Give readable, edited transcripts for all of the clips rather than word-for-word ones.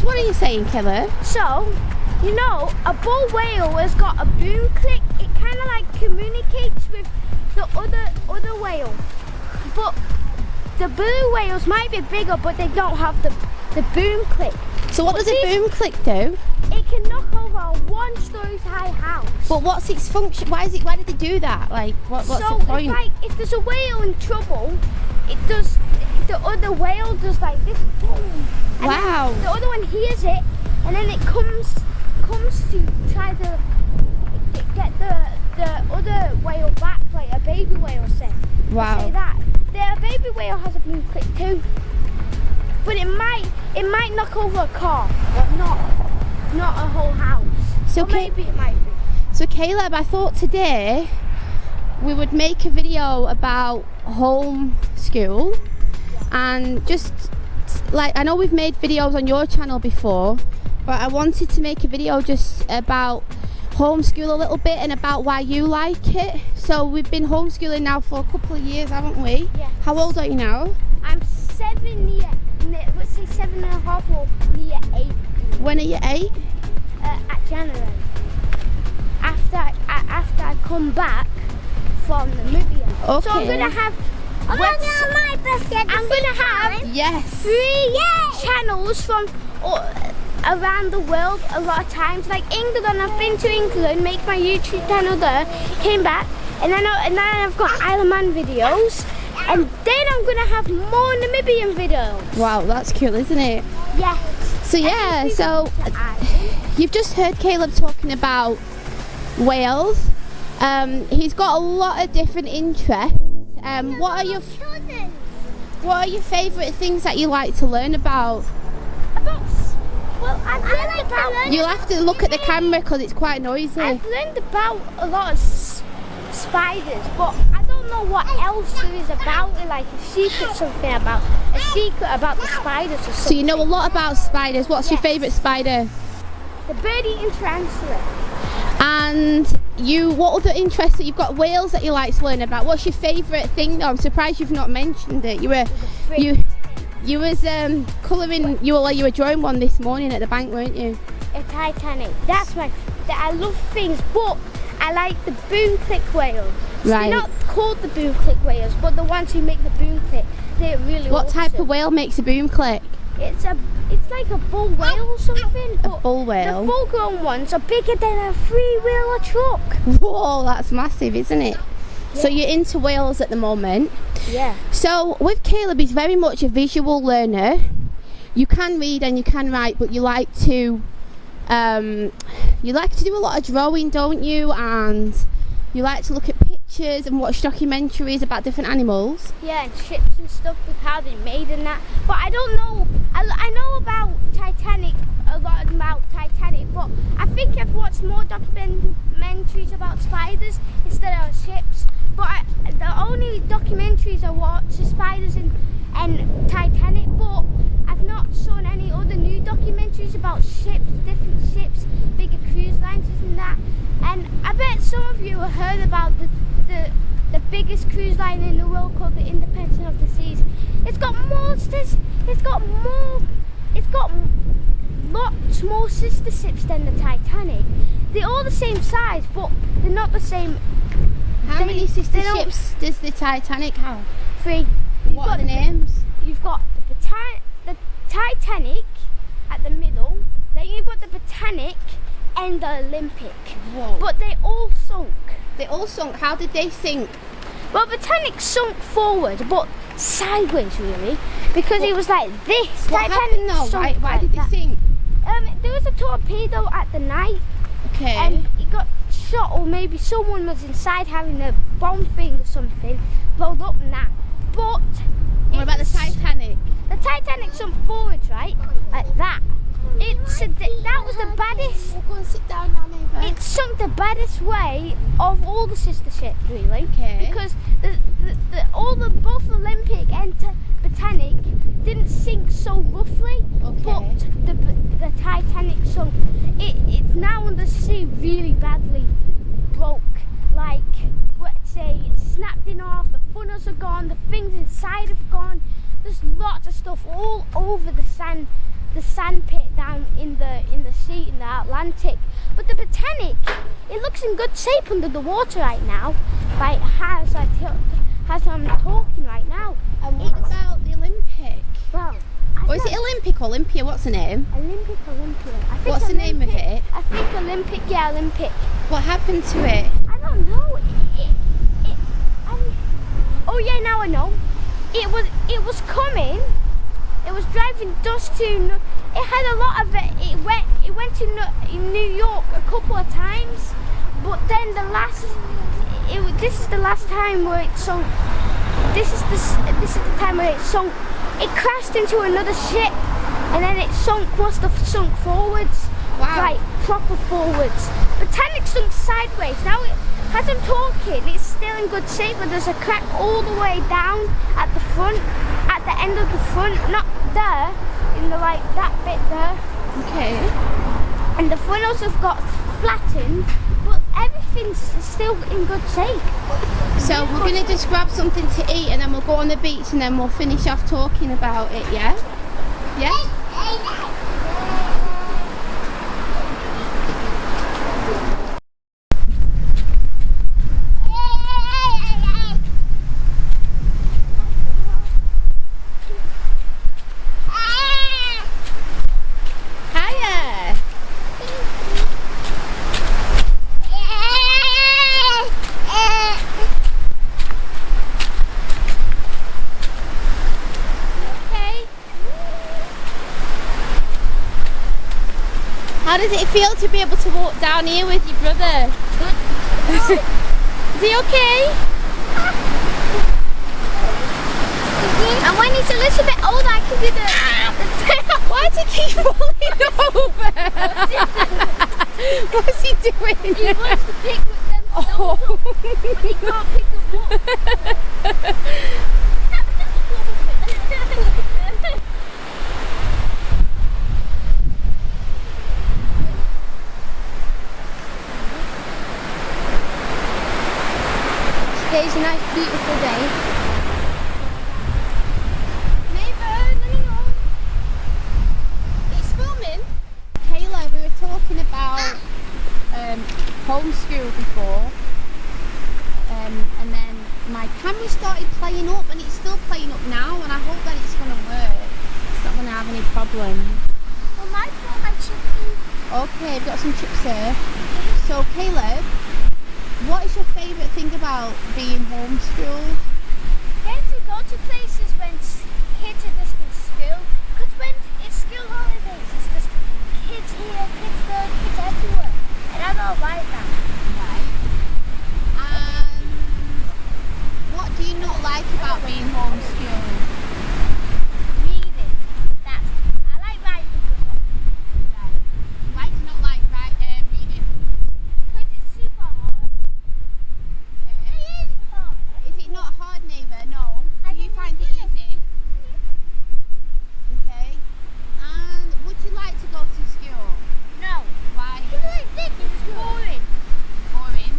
What are you saying, Caleb? So, you know, a bull whale has got a boom click. It kind of like communicates with the other whale. But the blue whales might be bigger, but they don't have the boom click. So what does a boom click do? It can knock over a 1-story high house. But what's its function? Why did they do that? Like, what's the point? It's like if there's a whale in trouble, the other whale does like this, boom. And wow. The other one hears it, and then it comes to try to get the other whale back, like a baby whale say. Wow. Say that. The baby whale has a boom click too, but it might knock over a car, but not a whole house. So maybe it might be. So Caleb, I thought today we would make a video about homeschool, and just like, I know we've made videos on your channel before, but I wanted to make a video just about homeschool a little bit and about why you like it. So we've been homeschooling now for a couple of years, haven't we? Yeah. How old are you now? I'm 7, let's say 7.5 or near 8. When are you 8? At January. After I come back from Namibia. Okay. So I'm gonna have. I'm gonna have 3 channels from around the world a lot of times. Like England, I've been to England, make my YouTube channel there, came back, and then I've got Isle of Man videos, and then I'm gonna have more Namibian videos. Wow, that's cool, isn't it? Yes. So yeah, so you've just heard Caleb talking about whales. He's got a lot of different interests. What are your favourite things that you like to learn about? Well, I've learned about. You'll have to look at the camera because it's quite noisy. I've learned about a lot of spiders, but I don't know what else there is about it. Like a secret about the spiders or something. So you know a lot about spiders. What's your favourite spider? The bird-eating tarantula. And what other interests that you've got? Whales that you like to learn about. What's your favourite thing though? I'm surprised you've not mentioned it. You was colouring. You were drawing one this morning at the bank, weren't you? A Titanic. I love things, but I like the boom click whales. Right. They're not called the boom click whales, but the ones who make the boom click, they're really What awesome. type of whale makes a boom click? It's like a bull whale or something. A bull whale? The full-grown ones are bigger than a 3-wheeler truck. Whoa, that's massive, isn't it? Yeah. So you're into whales at the moment. Yeah. So with Caleb, he's very much a visual learner. You can read and you can write, but you like to do a lot of drawing, don't you? And you like to look at pictures and watch documentaries about different animals. Yeah, and ships and stuff, with how they're made and that. But I don't know. I know about Titanic, a lot about Titanic, but I think I've watched more documentaries about spiders instead of ships. But the only documentaries I watch are spiders and Titanic, but I've not seen any other new documentaries about ships, different ships, bigger cruise lines and that. And I bet some of you have heard about the biggest cruise line in the world called the Independence of the Seas. It's got monsters. It's got lots more sister ships than the Titanic. They're all the same size, but they're not the same. How many sister ships does the Titanic have? 3. What are the names? You've got the Titanic at the middle, then you've got the Britannic and the Olympic. Whoa. But they all sunk. They all sunk? How did they sink? Well, Britannic sunk forward, but sideways really, because it was like this. What happened though? Why did it sink? There was a torpedo at the night. Okay. And it got shot, or maybe someone was inside having a bomb thing or something, blowed up and that. But what about the Titanic? The Titanic sunk forward, right? Like that. That was the baddest. We'll go and sit down now, neighbour. It sunk the baddest way of all the sister ships, really. Okay. Because both Olympic and Britannic didn't sink so roughly, okay, but the Titanic sunk. It's now under sea really badly broke. Like, let's say it's snapped in half, the funnels are gone, the things inside have gone. There's lots of stuff all over the sand pit down sea in the Atlantic. But the Titanic, it looks in good shape under the water right now. Like as I'm talking right now. And what about the Olympic? Well, Or is it Olympic? Olympia, what's the name? Olympia. I think What's the name of it? I think Olympic, yeah, Olympic. What happened to it? I don't know. Oh yeah, now I know. It was coming. It was driving dust to. It had a lot of it. It went to New York a couple of times, but then this is the last time where it sunk. This is the time where it sunk. It crashed into another ship, and then it must have sunk forwards. Wow. Like proper forwards. The Titanic sunk sideways. Now as I'm talking, it's still in good shape, but there's a crack all the way down at the front, at the end of the front, not there, in the like that bit there. Okay. And the funnels have got flattened, but everything's still in good shape. So we're going to just grab something to eat and then we'll go on the beach and then we'll finish off talking about it, yeah? Yeah? How does it feel to be able to walk down here with your brother? Is he okay? And when he's a little bit older, I can do the Why does he keep falling over? What's he doing? He wants to pick with them stones up, but he can't pick them up. Today's a nice, beautiful day. It's filming. Kayla, we were talking about homeschool before, and then my camera started playing up, and it's still playing up now, and I hope that it's going to work. It's not going to have any problem. Well, my chicken. Okay, I've got some chips here. So, Caleb, what is your favourite thing about being homeschooled? Getting to go to places when kids are just in school. Because when it's school holidays, it's just kids here, kids there, kids everywhere. And I don't like that. Right. What do you not like about being homeschooled? Reading. I like writing, but not. Right. Why do you not like reading? Because it's super hard. Okay. It is hard. Is it not hard, neighbour? No. Do you find it easy? Okay. And would you like to go to school? No. Why? It's boring. Boring.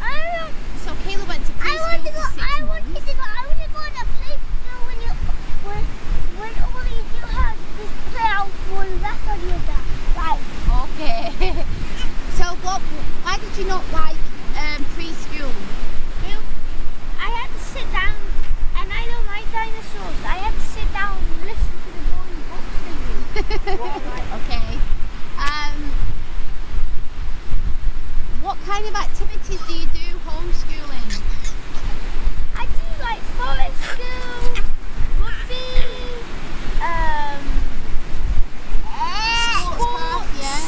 I don't know. So Kayla went to preschool for 6 months. I want to go on a play school when all you do have is play out for the rest of your life. Okay. So why did you not like preschool? I had to sit down, and I don't like dinosaurs. I had to sit down and listen to the boring books they read. Okay. What kind of activities do you do homeschooling? I do like forest school, rugby, Sports, yeah.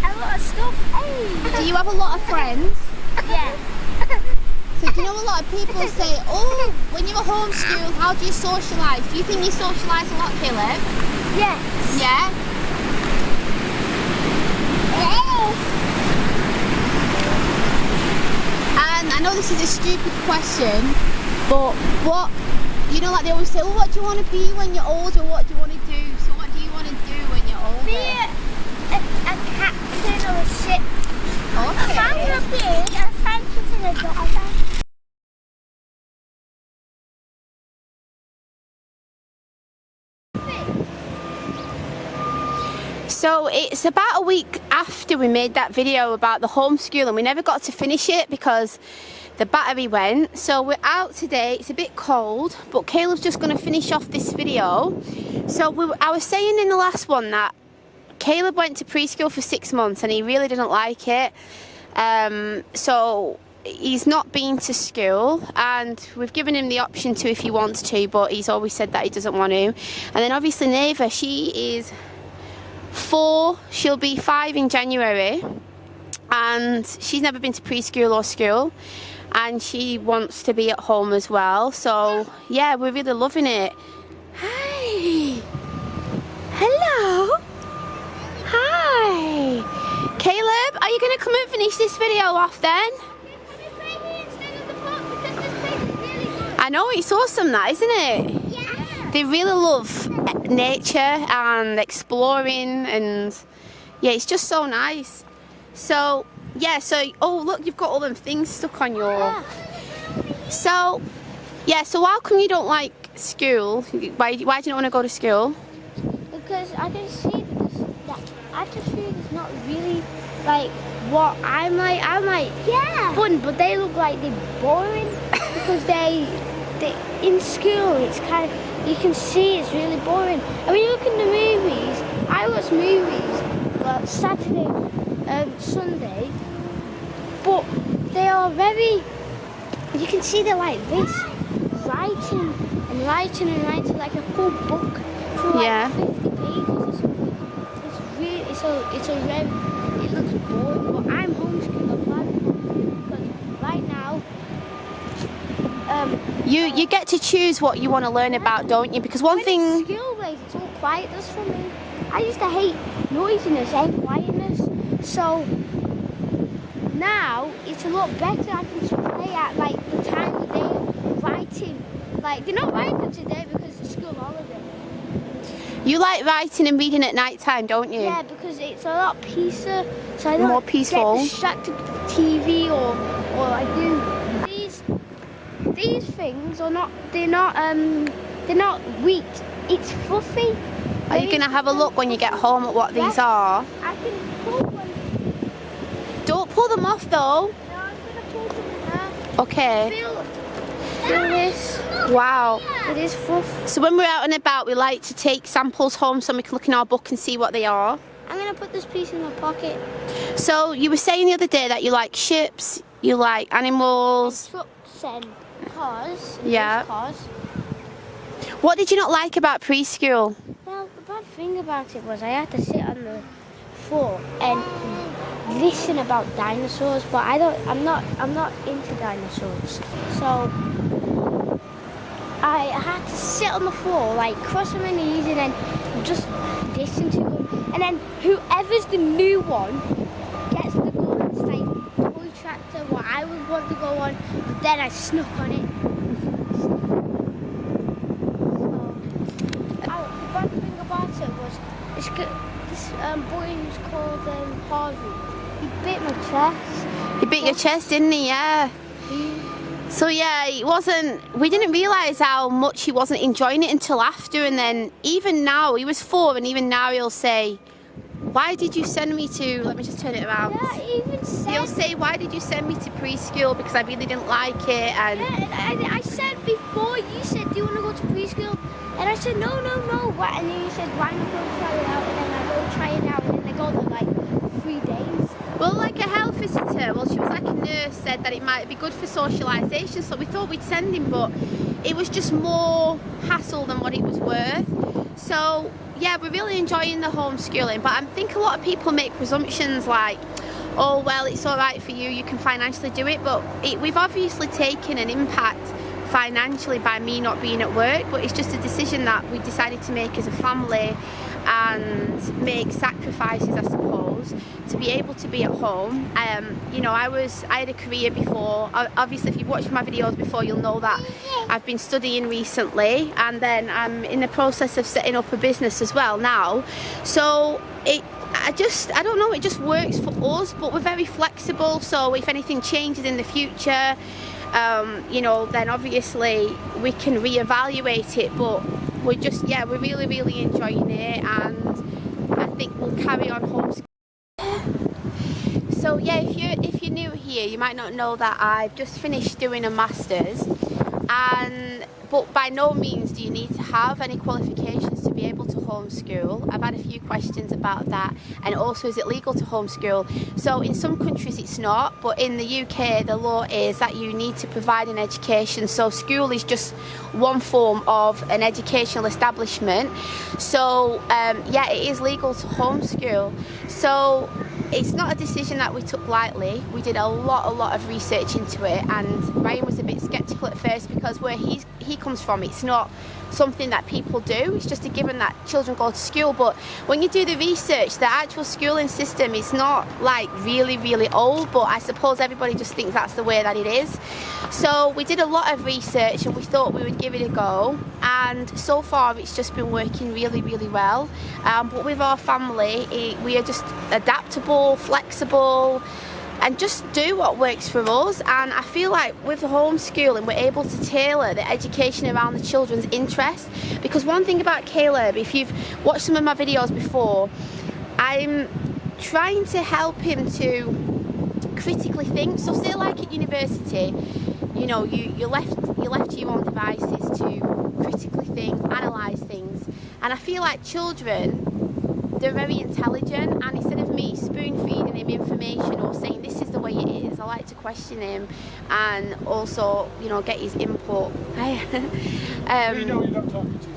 a lot of stuff. Hey. Do you have a lot of friends? Yeah. So do you know a lot of people say, oh, when you're homeschooled, how do you socialise? Do you think you socialise a lot, Caleb? Yes. Yeah? And I know this is a stupid question, but like they always say, well, what do you want to be when you're older? What do you want to do? So what do you want to do when you're older? Be a captain or a ship. Okay. If I'm going to be a scientist in a doctor. So it's about a week after we made that video about the homeschool, and we never got to finish it because the battery went. So we're out today. It's a bit cold, but Caleb's just going to finish off this video. So I was saying in the last one that Caleb went to preschool for 6 months and he really didn't like it. So he's not been to school, and we've given him the option to if he wants to, but he's always said that he doesn't want to. And then obviously Neva, she is 4, she'll be 5 in January, and she's never been to preschool or school, and she wants to be at home as well. So yeah, we're really loving it. Hi. Hello. Hi. Caleb, are you going to come and finish this video off then? I know, it's awesome that, isn't it? Yeah. They really love nature and exploring, and yeah, it's just so nice. So yeah, so oh look, you've got all them things stuck on your... So yeah, so how come you don't like school? Why do you not want to go to school? Because I can see that attitude is not really like what I'm like. I'm like, yeah, fun, but they look like they're boring because they in school it's kind of, you can see it's really boring. And when you look in the movies, I watch movies Saturday and Sunday, but they are very, you can see they're like this, writing and writing and writing like a full book for like 50 pages or something. It's really, it looks boring, but I'm homeschooled. I'm glad because right now, you get to choose what you want to learn about, don't you? Because one thing... school days, it's all quiet. That's for me. I used to hate noisiness and quietness. So now it's a lot better. I can just play at like the time of day writing. Like they're not writing today because it's school holiday. You like writing and reading at night time, don't you? Yeah, because it's a lot peacer. So I don't more peaceful. Get distracted with the TV or I do. These things are not. They're not wheat. It's fluffy. Are you going to have a look when you get home at what these are? I can pull one. Don't pull them off though. No, I'm going to pull them in half. Okay. Feel this. Wow. It is fluff. So when we're out and about, we like to take samples home so we can look in our book and see what they are. I'm going to put this piece in my pocket. So you were saying the other day that you like ships, you like animals. Trucks and cars. Yeah. Cars. What did you not like about preschool? Well, the bad thing about it was I had to sit on the floor and listen about dinosaurs, but I'm not into dinosaurs. So I had to sit on the floor, like cross my knees and then just listen to them. And then whoever's the new one gets the go on this like toy tractor what I would want to go on, but then I snuck on it. So the bad thing about it was this boy was called Harvey. He bit my chest. He bit your chest, didn't he? Yeah. So yeah, we didn't realise how much he wasn't enjoying it until after, and then even now, he was 4 and even now he'll say, why did you send me to, let me just turn it around. Yeah, he'll say, why did you send me to preschool, because I really didn't like it. And yeah, I said before, you said, do you want to go to preschool? And I said, no. What? And then you said, why not go try it out? And then I go try it out, and then I go there like 3 days. Well, like a health visitor, she was like a nurse, said that it might be good for socialisation, so we thought we'd send him, but it was just more hassle than what it was worth. So yeah, we're really enjoying the homeschooling, but I think a lot of people make presumptions like, oh well, it's all right for you can financially do it, but we've obviously taken an impact financially by me not being at work, but it's just a decision that we decided to make as a family and make sacrifices, I suppose, to be able to be at home. You know, I had a career before. Obviously, if you've watched my videos before, you'll know that I've been studying recently, and then I'm in the process of setting up a business as well now. So I don't know, it just works for us, but we're very flexible, so if anything changes in the future, you know, then obviously we can reevaluate it, but we're really really enjoying it, and I think we'll here, you might not know that I've just finished doing a master's, but by no means do you need to have any qualifications to be able to homeschool. I've had a few questions about that, and also, is it legal to homeschool? So in some countries it's not, but in the UK the law is that you need to provide an education. So school is just one form of an educational establishment. So yeah, it is legal to homeschool. So it's not a decision that we took lightly. We did a lot of research into it, and Ryan was a bit skeptical at first because where he comes from, it's not something that people do. It's just a given that children go to school, but when you do the research, the actual schooling system is not like really old, but I suppose everybody just thinks that's the way that it is. So we did a lot of research and we thought we would give it a go, and so far it's just been working really well. But with our family, we are just adaptable, flexible, and just do what works for us. And I feel like with the homeschooling we're able to tailor the education around the children's interests, because one thing about Caleb, if you've watched some of my videos before, I'm trying to help him to critically think. So say like at university, you know, you're left to your own devices to critically think, analyse things, and I feel like children, they're very intelligent, and instead of me spoon feeding him information or saying this is the way it is, I like to question him and also, you know, get his input. You know you're not talking to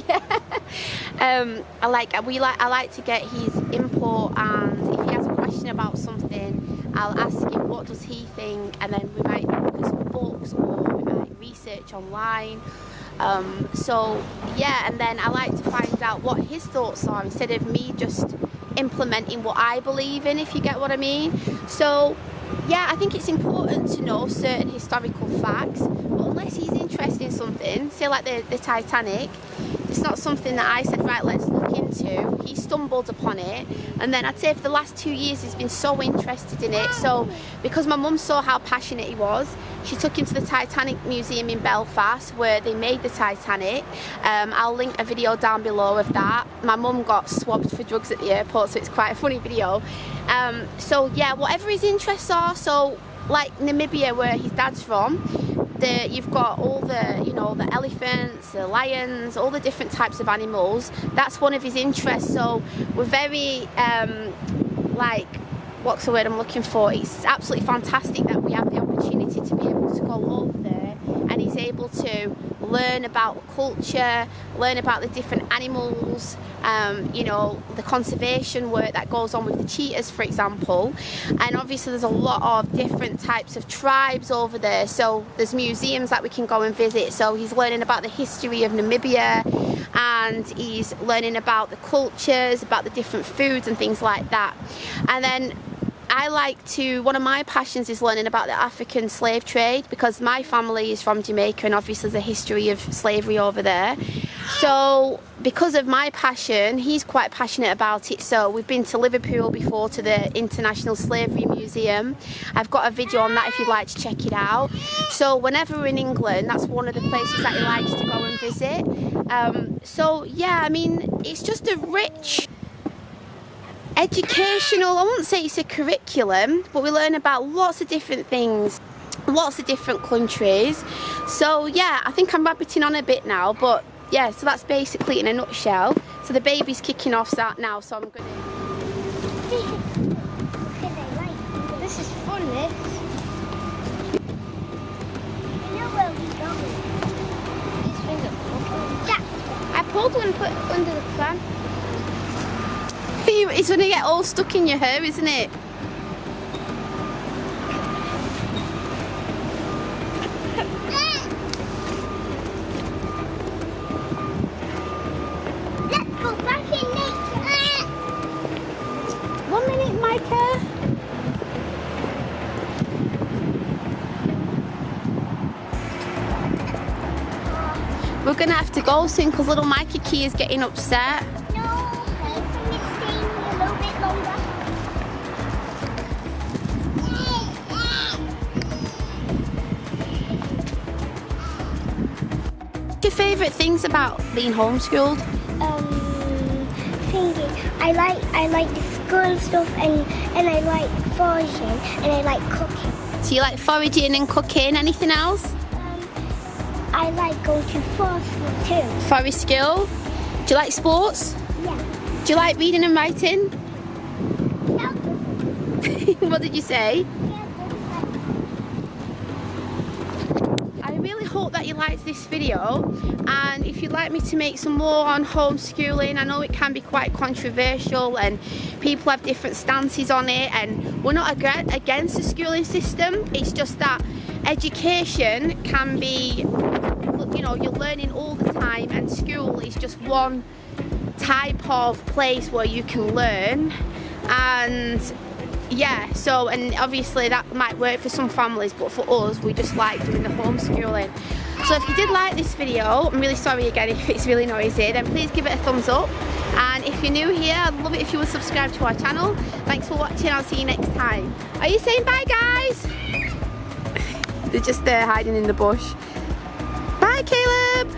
yeah. I like to get his input, and if he has a question about something, I'll ask him what does he think, and then we might look at some books or we might research online. So yeah, and then I like to find out what his thoughts are instead of me just implementing what I believe in, if you get what I mean. So yeah, I think it's important to know certain historical facts, but unless he's interested in something, say like the Titanic, it's not something that I said, right, let's look into. He stumbled upon it, and then I'd say for the last 2 years he's been so interested in it. So because my mum saw how passionate he was, she took him to the Titanic Museum in Belfast where they made the Titanic. I'll link a video down below of that. My mum got swabbed for drugs at the airport, so it's quite a funny video. So yeah, whatever his interests are. So like Namibia, where his dad's from, you've got all the, you know, the elephants, the lions, all the different types of animals. That's one of his interests. So we're very like, what's the word I'm looking for? It's absolutely fantastic that we have the opportunity to be able to go over there, and he's able to learn about culture, learn about the different animals, you know, the conservation work that goes on with the cheetahs, for example. And obviously there's a lot of different types of tribes over there, so there's museums that we can go and visit. So he's learning about the history of Namibia, and he's learning about the cultures, about the different foods and things like that. And then one of my passions is learning about the African slave trade, because my family is from Jamaica and obviously there's a history of slavery over there. So because of my passion, he's quite passionate about it. So we've been to Liverpool before, to the International Slavery Museum. I've got a video on that if you'd like to check it out. So whenever we're in England, that's one of the places that he likes to go and visit. So yeah, I mean, it's just a rich educational, I wouldn't say it's a curriculum, but we learn about lots of different things, lots of different countries. So yeah, I think I'm rabbiting on a bit now, but yeah, so that's basically in a nutshell. So the baby's kicking off now, so I'm going to... This is fun, this. You know where we're going. These things are fucking... Yeah. I pulled one and put it under the fan. It's going to get all stuck in your hair, isn't it? Let's go back in nature. 1 minute, Micah. We're going to have to go soon because little Mikey Key is getting upset. Your favourite things about being homeschooled? I like the school stuff, and I like foraging, and I like cooking. So you like foraging and cooking, anything else? I like going to forest school too. Forest school? Do you like sports? Yeah. Do you like reading and writing? No. What did you say? I really hope that you liked this video, and if you'd like me to make some more on homeschooling, I know it can be quite controversial and people have different stances on it, and we're not against the schooling system. It's just that education can be, you know, you're learning all the time, and school is just one type of place where you can learn. And yeah, so, and obviously that might work for some families, but for us, we just like doing the homeschooling. So if you did like this video, I'm really sorry again if it's really noisy, then please give it a thumbs up. And if you're new here, I'd love it if you would subscribe to our channel. Thanks for watching, I'll see you next time. Are you saying bye, guys? They're just there hiding in the bush. Bye, Caleb.